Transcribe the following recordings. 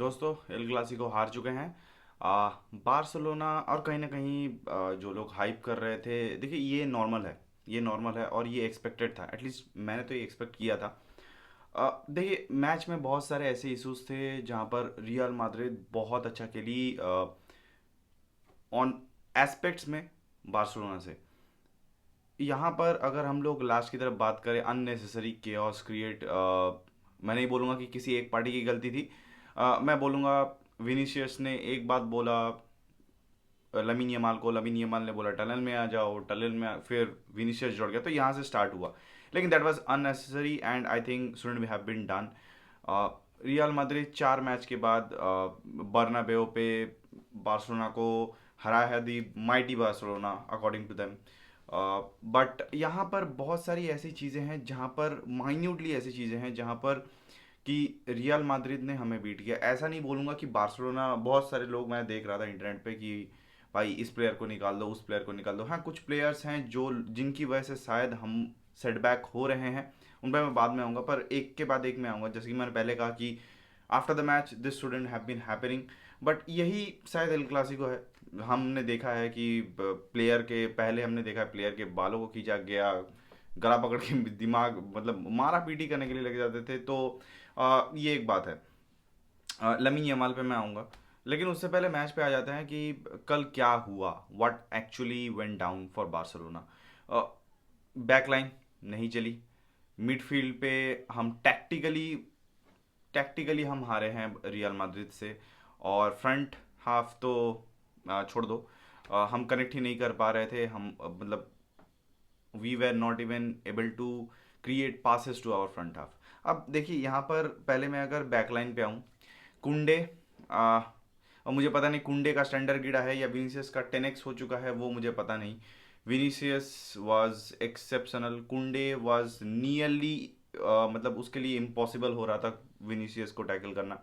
दोस्तों El Clasico हार चुके हैं। बार्सिलोना और कहीं ना कहीं जो लोग हाइप कर रहे थे, देखिए ये नॉर्मल है। ये नॉर्मल है और ये एक्सपेक्टेड था, एटलीस्ट मैंने तो ये एक्सपेक्ट किया था। देखिए मैच में बहुत सारे ऐसे इश्यूज थे जहां पर रियल माद्रिद बहुत अच्छा खेली ऑन एस्पेक्ट्स में बार्सिलोना से। यहाँ पर अगर हम लोग लास्ट की तरफ बात करें, अननेसेसरी केओस क्रिएट, मैं नहीं बोलूँगा कि किसी एक पार्टी की गलती थी। मैं बोलूँगा विनीशियस ने एक बात बोला लमीन यमाल को, लमीन यमाल ने बोला टनल में आ जाओ, टनल में फिर विनीशियस जुड़ गया, तो यहाँ से स्टार्ट हुआ। लेकिन that was unnecessary and I think shouldn't be have been done. Real Madrid 4 match के बाद बर्नाबेओ पे बार्सिलोना को हराया है, the mighty Barcelona according to them. But यहाँ पर बहुत सारी ऐसी चीज़ें हैं जहाँ पर माइन्यूटली ऐसी चीज़ें हैं जहाँ पर कि रियल माद्रिद ने हमें बीट किया। ऐसा नहीं बोलूँगा कि बार्सिलोना, बहुत सारे लोग मैं देख रहा था इंटरनेट पे कि भाई इस प्लेयर को निकाल दो, उस प्लेयर को निकाल दो। हाँ, कुछ प्लेयर्स हैं जो जिनकी वजह से शायद हम सेटबैक हो रहे हैं, उन पर मैं बाद में आऊँगा, पर एक के बाद एक में आऊँगा। जैसे कि मैंने पहले कहा कि after the match this shouldn't have been happening, but यही शायद एल क्लासिको है। हमने देखा है कि प्लेयर के पहले हमने देखा है प्लेयर के बालों को खींचा गया, गला पकड़ के दिमाग मतलब मारा पीटी करने के लिए लग जाते थे। तो ये एक बात है। लमीन यमाल पे मैं आऊँगा, लेकिन उससे पहले मैच पे आ जाते हैं कि कल क्या हुआ, what actually went down for Barcelona. Backline नहीं चली, मिडफील्ड पे हम टैक्टिकली हम हारे हैं रियल माद्रिद से, और फ्रंट हाफ तो छोड़ दो। हम कनेक्ट ही नहीं कर पा रहे थे, हम मतलब we were not even able to create passes to our front half. अब देखिए यहाँ पर पहले मैं अगर बैकलाइन पे आऊँ, कुंडे, आ, और मुझे पता नहीं कुंडे का स्टैंडर्ड गिरा है या विनीसियस का 10x हो चुका है, वो मुझे पता नहीं। विनीसियस वाज एक्सेप्शनल, कुंडे वाज नियरली, मतलब उसके लिए इम्पॉसिबल हो रहा था विनीसियस को टैकल करना,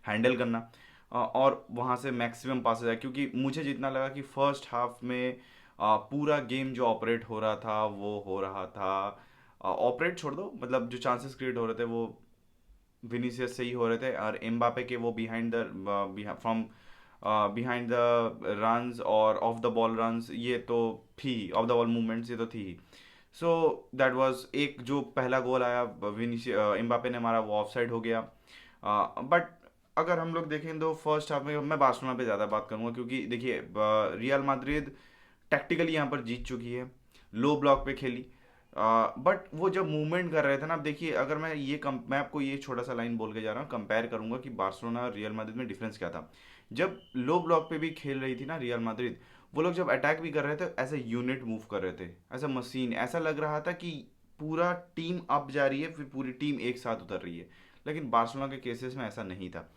हैंडल करना। और वहाँ से मैक्सिमम पासेस आए, क्योंकि मुझे जितना लगा कि फर्स्ट हाफ में पूरा गेम जो ऑपरेट हो रहा था वो हो रहा था, ऑपरेट छोड़ दो, मतलब जो चांसेस क्रिएट हो रहे थे वो विनीसियस से ही हो रहे थे, और एम्बापे के वो behind the from behind the runs और ऑफ द बॉल रन्स, ये तो थी, ऑफ द बॉल मूवमेंट्स ये तो थी ही। सो दैट वाज एक जो पहला गोल आया विनीसियस एम्बापे ने मारा, वो ऑफ साइड हो गया। बट अगर हम लोग देखें तो फर्स्ट हाफ में मैं बार्सिलोना पे ज़्यादा बात करूंगा, क्योंकि देखिए रियल माद्रिद टैक्टिकली यहाँ पर जीत चुकी है, लो ब्लॉक पे खेली। बट वो जब मूवमेंट कर रहे थे ना, अब देखिए अगर मैं आपको ये छोटा सा लाइन बोल के जा रहा हूँ, कंपेयर करूंगा कि बार्सिलोना और रियल माद्रिद में डिफरेंस क्या था। जब लो ब्लॉक पे भी खेल रही थी ना रियल माद्रिद, वो लोग जब अटैक भी कर रहे थे एज ए यूनिट मूव कर रहे थे, एज ए मशीन, ऐसा लग रहा था कि पूरा टीम अप जा रही है फिर पूरी टीम एक साथ उतर रही है। लेकिन बार्सिलोना के केसेस में ऐसा नहीं था।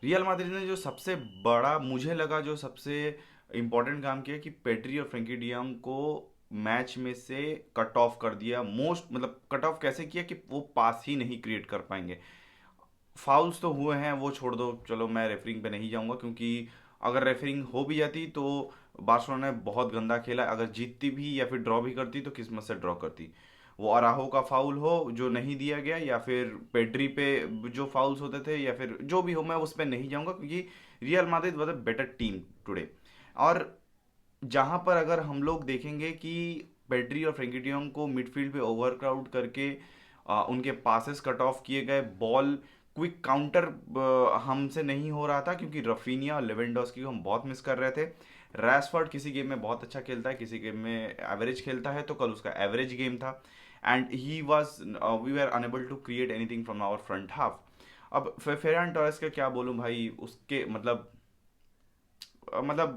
रियल माद्रिद ने जो सबसे बड़ा मुझे लगा, जो सबसे इम्पोर्टेंट काम किया कि पेड्री और फ्रेंकी डियंग को मैच में से कट ऑफ कर दिया। मोस्ट मतलब कट ऑफ कैसे किया कि वो पास ही नहीं क्रिएट कर पाएंगे। फाउल्स तो हुए हैं, वो छोड़ दो, चलो मैं रेफरिंग पे नहीं जाऊंगा, क्योंकि अगर रेफरिंग हो भी जाती तो बार्सिलोना ने बहुत गंदा खेला। अगर जीतती भी या फिर ड्रॉ भी करती तो किस्मत से ड्रॉ करती। वो अराहो का फाउल हो जो नहीं दिया गया, या फिर पेड्री पे जो फाउल्स होते थे, या फिर जो भी हो, मैं उस पर नहीं जाऊंगा, क्योंकि real Madrid was a better team today. और जहां पर अगर हम लोग देखेंगे कि पेड्री और फ्रेंकी डियोंग को मिडफील्ड पे ओवरक्राउड करके उनके पासेस कट ऑफ किए गए, बॉल क्विक काउंटर हमसे नहीं हो रहा था, क्योंकि रफीनिया और लेवेंडोस्की को हम बहुत मिस कर रहे थे। रैशफोर्ड किसी गेम में बहुत अच्छा खेलता है, किसी गेम में एवरेज खेलता है, तो कल उसका एवरेज गेम था। And he was we were unable to create anything from our front half. अब फेरान टोरेस का क्या बोलूं भाई, उसके मतलब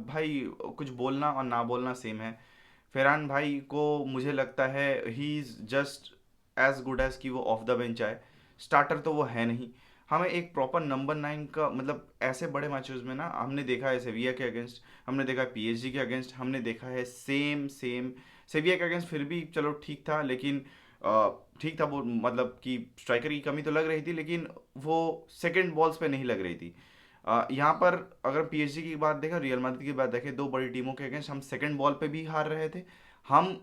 भाई कुछ बोलना और ना बोलना सेम है। फेरान भाई को मुझे लगता है he is just as good as कि वो ऑफ द बेंच आए, स्टार्टर तो वो है नहीं। हमें एक प्रॉपर नंबर 9 का मतलब ऐसे बड़े मैचेस में ना हमने देखा है सेविया के अगेंस्ट, हमने देखा है पीएसजी के अगेंस्ट, हमने देखा है सेम सेम। सेविया के अगेंस्ट फिर भी चलो ठीक था, लेकिन ठीक था वो, मतलब कि स्ट्राइकर की कमी तो लग रही थी, लेकिन वो सेकंड बॉल्स पे नहीं लग रही थी। यहाँ पर अगर पीएसजी की बात देखें, रियल मैड्रिड की बात देखें, दो बड़ी टीमों के अगेंस्ट हम सेकंड बॉल पे भी हार रहे थे। हम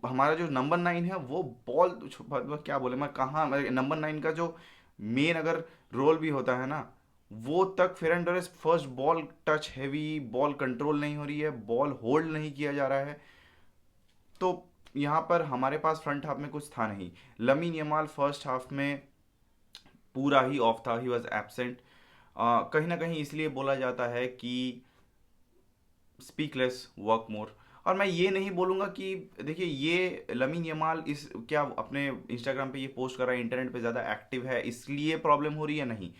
हमारा जो नंबर 9 है वो बॉल क्या बोले, मैं कहाँ नंबर 9 का जो मेन अगर रोल भी होता है ना, वो तक Ferran Torres first ball touch heavy, ball control नहीं हो रही है, बॉल होल्ड नहीं किया जा रहा है। तो यहाँ पर हमारे पास फ्रंट हाफ में कुछ था नहीं। लमीन यमाल फर्स्ट हाफ में पूरा ही ऑफ था, ही वॉज एबसेंट। कहीं ना कहीं इसलिए बोला जाता है कि स्पीक लेस वर्क मोर। और मैं ये नहीं बोलूँगा कि देखिए ये लमीन यमाल इस क्या अपने इंस्टाग्राम पे ये पोस्ट कर रहा है, इंटरनेट पे ज़्यादा एक्टिव है इसलिए प्रॉब्लम हो रही है, नहीं।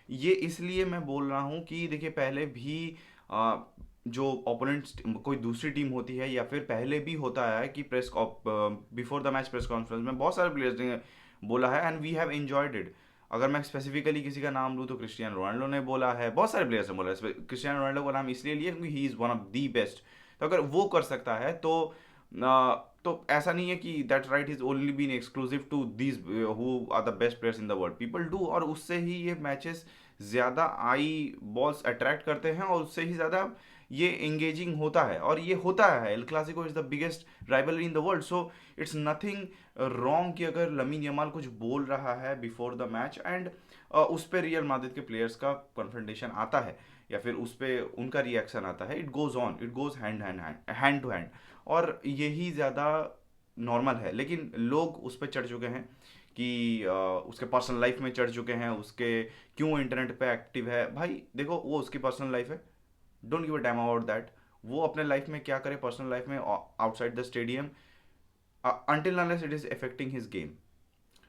ये इसलिए मैं बोल रहा हूँ कि देखिए पहले भी जो ओपोनेंट्स कोई दूसरी टीम होती है या फिर पहले भी होता है कि press before the match press conference में बहुत सारे प्लेयर्स ने बोला है and we have enjoyed it. अगर मैं स्पेसिफिकली किसी का नाम लूँ तो क्रिस्टियानो रोनाल्डो ने बोला है, बहुत सारे प्लेयर्स ने बोला है। क्रिस्टियानो रोनाल्डो का नाम इसलिए लिया क्योंकि he is one of the best. तो अगर वो कर सकता है तो ऐसा नहीं है कि that right is only been exclusive to these who are the best players in the world, people do. और उससे ही ये मैचेस ज़्यादा आई बॉल्स अट्रैक्ट करते हैं और उससे ही ज़्यादा ये एंगेजिंग होता है, और ये होता है। El Clasico is the biggest rivalry in the world, so it's nothing wrong कि अगर लमीन यमाल कुछ बोल रहा है बिफोर द मैच एंड उस पर रियल माद्रिद के प्लेयर्स का कन्फ्रंटेशन आता है या फिर उस पर उनका रिएक्शन आता है, it goes on, it goes hand to hand. और यही ज़्यादा नॉर्मल है। लेकिन लोग उस पर चढ़ चुके हैं कि उसके पर्सनल लाइफ में चढ़ चुके हैं, उसके क्यों इंटरनेट पे एक्टिव है। भाई देखो वो उसकी पर्सनल लाइफ है, don't give a damn about that. वो अपने लाइफ में क्या करे पर्सनल लाइफ में outside the stadium, until unless it is affecting his game,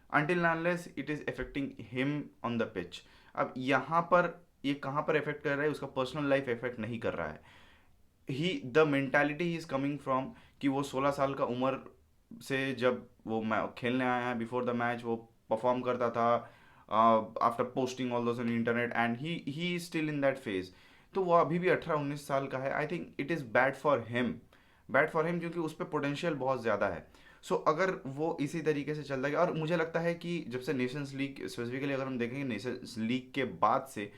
until unless it is affecting him on the pitch। अब यहाँ पर ये कहाँ पर इफेक्ट कर रहा है, उसका पर्सनल लाइफ इफेक्ट नहीं कर रहा है। He the mentality is coming from कि वो 16 साल का उम्र से जब वो खेलने आया है, बिफोर द मैच वो परफॉर्म करता था after posting all those on internet and he is still in that phase. तो वो अभी भी 18-19 साल का है। I think it is bad for him, bad for him, क्योंकि उस पर पोटेंशियल बहुत ज़्यादा है। अगर वो इसी तरीके से चलता गया, और मुझे लगता है कि जब से नेशंस लीग स्पेसिफिकली अगर हम देखेंगे, नेशंस लीग के बाद से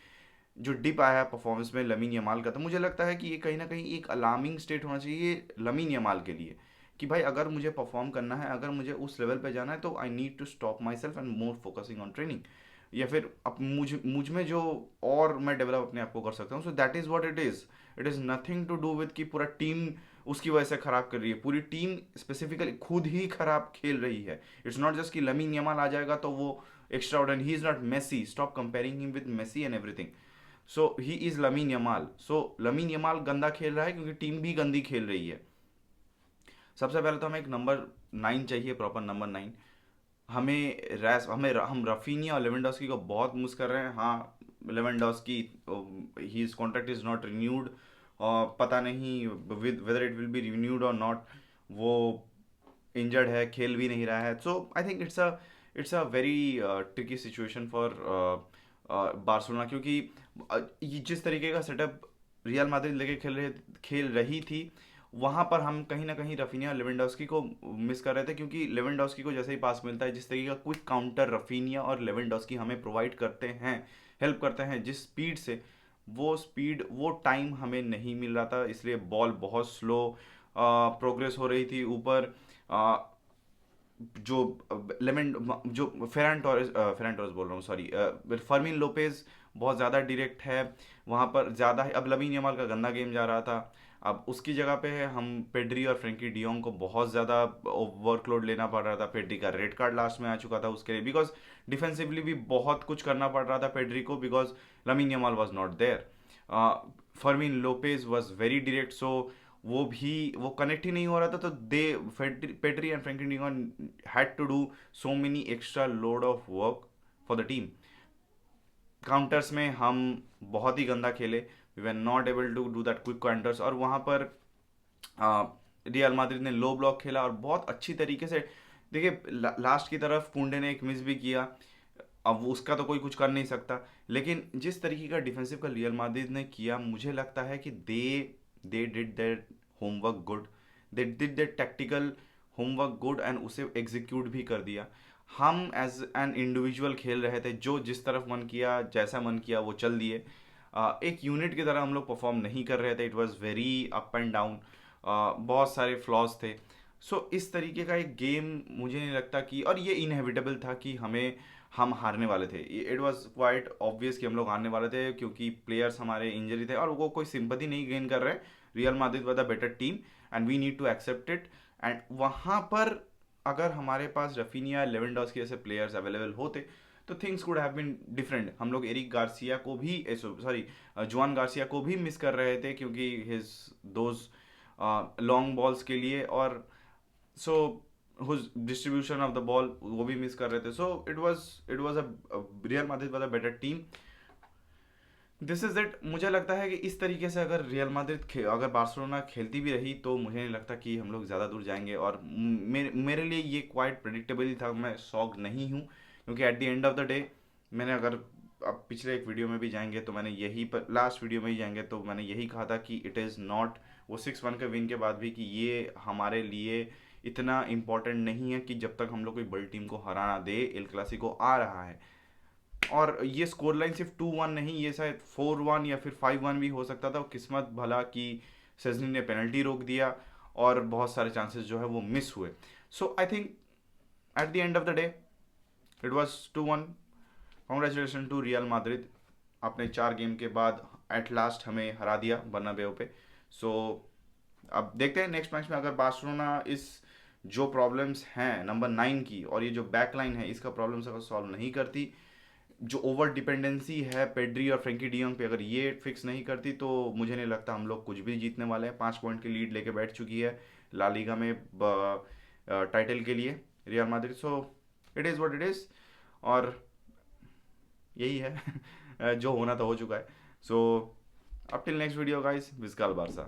जो डिप आया है परफॉर्मेंस में लमीन यमाल का, तो मुझे लगता है कि ये कहीं ना कहीं एक अलार्मिंग स्टेट होना चाहिए लमीन यमाल के लिए कि भाई अगर मुझे परफॉर्म करना है, अगर मुझे उस लेवल पे जाना है, तो I need to stop myself and more focusing on training, या फिर अब मुझ में जो और मैं डेवलप अपने आप को कर सकता हूँ। So that is what it is. It is nothing to do with कि पूरा टीम उसकी वजह से खराब कर रही है, पूरी टीम स्पेसिफिकली खुद ही खराब खेल रही है। इट्स नॉट जस्ट कि लमीन यमाल आ जाएगा तो वो extraordinary, he is not Messi, stop comparing him with Messi and everything. So he is Lamine Yamal. So Lamine Yamal गंदा खेल रहा है क्योंकि टीम भी गंदी खेल रही है। सबसे पहले तो हमें एक नंबर 9 चाहिए, प्रॉपर नंबर 9। हम रफीनिया और लेवेंडोस्की को बहुत मिस कर रहे हैं। हाँ, Lewandowski his contract is not renewed, और पता नहीं with whether it will be renewed और नॉट। वो इंजर्ड है, खेल भी नहीं रहा है। So I think it's a very tricky situation for Barcelona, क्योंकि ये जिस तरीके का सेटअप रियल मैड्रिड लेके खेल रही थी, वहाँ पर हम कहीं ना कहीं रफीनिया और लेवेंडोस्की को मिस कर रहे थे, क्योंकि लेवेंडोस्की को जैसे ही पास मिलता है, जिस तरीके का क्विक काउंटर रफीनिया और लेवेंडोस्की हमें प्रोवाइड करते हैं, हेल्प करते हैं जिस स्पीड से, वो स्पीड वो टाइम हमें नहीं मिल रहा था, इसलिए बॉल बहुत स्लो प्रोग्रेस हो रही थी ऊपर। जो लेमन जो फेरन टोरेस बोल रहा हूँ, सॉरी, फर्मिन लोपेज बहुत ज़्यादा डायरेक्ट है वहाँ पर, ज़्यादा है। अब लमीन यमाल का गंदा गेम जा रहा था, अब उसकी जगह पे है हम पेड्री और फ्रेंकी डियोंग को बहुत ज़्यादा वर्कलोड लेना पड़ रहा था। पेड्री का रेड कार्ड लास्ट में आ चुका था उसके लिए, बिकॉज डिफेंसिवली भी बहुत कुछ करना पड़ रहा था पेड्री को, because Lamine Yamal was not there. Fermin Lopez was very direct, so वो कनेक्ट ही नहीं हो रहा था। तो they Pedri and Frenkie de Jong had to do so many extra load of work for the team. Counters में हम बहुत ही गंदा खेले, we were not able to do that quick counters. और वहाँ पर रियल मैड्रिड ने लो ब्लॉक खेला और बहुत अच्छी तरीके से, देखिए लास्ट की तरफ कुंडे ने एक मिस भी किया, अब उसका तो कोई कुछ कर नहीं सकता। लेकिन जिस तरीके का डिफेंसिव का रियल मैड्रिड ने किया, मुझे लगता है कि they did their homework good, they did their tactical homework good and उसे एग्जीक्यूट भी कर दिया। हम एज एन इंडिविजुअल खेल रहे थे, जो जिस तरफ मन किया जैसा मन किया वो चल दिए। एक यूनिट की तरह हम लोग परफॉर्म नहीं कर रहे थे, it was very up and down, बहुत सारे फ्लॉज थे। इस तरीके का एक गेम मुझे नहीं लगता कि, और ये इनएविटेबल था कि हमें हम हारने वाले थे। इट वाज क्वाइट ऑब्वियस कि हम लोग हारने वाले थे, क्योंकि प्लेयर्स हमारे इंजरी थे और वो कोई सिंपैथी नहीं गेन कर रहे। Real Madrid was the better team and we need to accept it. And वहाँ पर अगर हमारे पास रफीनिया, लेवेंडोस्की जैसे प्लेयर्स अवेलेबल होते तो things could have been different. हम लोग एरिक गार्सिया को भी, सॉरी, जुआन गार्सिया को भी मिस कर रहे थे, क्योंकि हिज दोज लॉन्ग बॉल्स के लिए, और so whose distribution of the ball वो भी मिस कर रहे थे। So it was a real Madrid was a better team. This is it. मुझे लगता है कि इस तरीके से अगर रियल मैड्रिड, अगर बार्सिलोना खेलती भी रही तो मुझे नहीं लगता कि हम लोग ज़्यादा दूर जाएंगे। और मेरे लिए ये क्वाइट प्रिडिक्टेबल ही था, मैं शॉक नहीं हूँ, क्योंकि eight the end of the day मैंने, अगर अब पिछले एक वीडियो में भी जाएंगे तो मैंने यही पर, लास्ट वीडियो में ही जाएंगे तो मैंने यही कहा था कि इट इज़ नॉट, वो 6-1 के विन के बाद भी, कि ये हमारे लिए इतना इम्पोर्टेंट नहीं है कि जब तक हम लोग कोई बड़ी टीम को हराना दे। एल क्लासिको आ रहा है और ये स्कोर लाइन सिर्फ 2-1 नहीं, ये शायद 4-1 या फिर 5-1 भी हो सकता था। किस्मत भला कि सेजनी ने पेनल्टी रोक दिया और बहुत सारे चांसेस जो है वो मिस हुए। So I think at the end of the day it was 2-1। Congratulation to real Madrid, अपने 4 गेम के बाद एट लास्ट हमें हरा दिया बर्नाबेउ पे। सो अब देखते हैं नेक्स्ट मैच में, अगर बार्सिलोना इस जो प्रॉब्लम्स हैं नंबर 9 की, और ये जो बैक लाइन है इसका प्रॉब्लम्स अगर सॉल्व नहीं करती, जो ओवर डिपेंडेंसी है पेड्री और फ्रेंकी डियोंग पे, अगर ये फिक्स नहीं करती, तो मुझे नहीं लगता हम लोग कुछ भी जीतने वाले हैं। 5 पॉइंट की लीड लेके बैठ चुकी है ला लीगा में टाइटल के लिए real Madrid. So it is what it is, और यही है जो होना तो हो चुका है। सो अब till next video guys, visca Barça.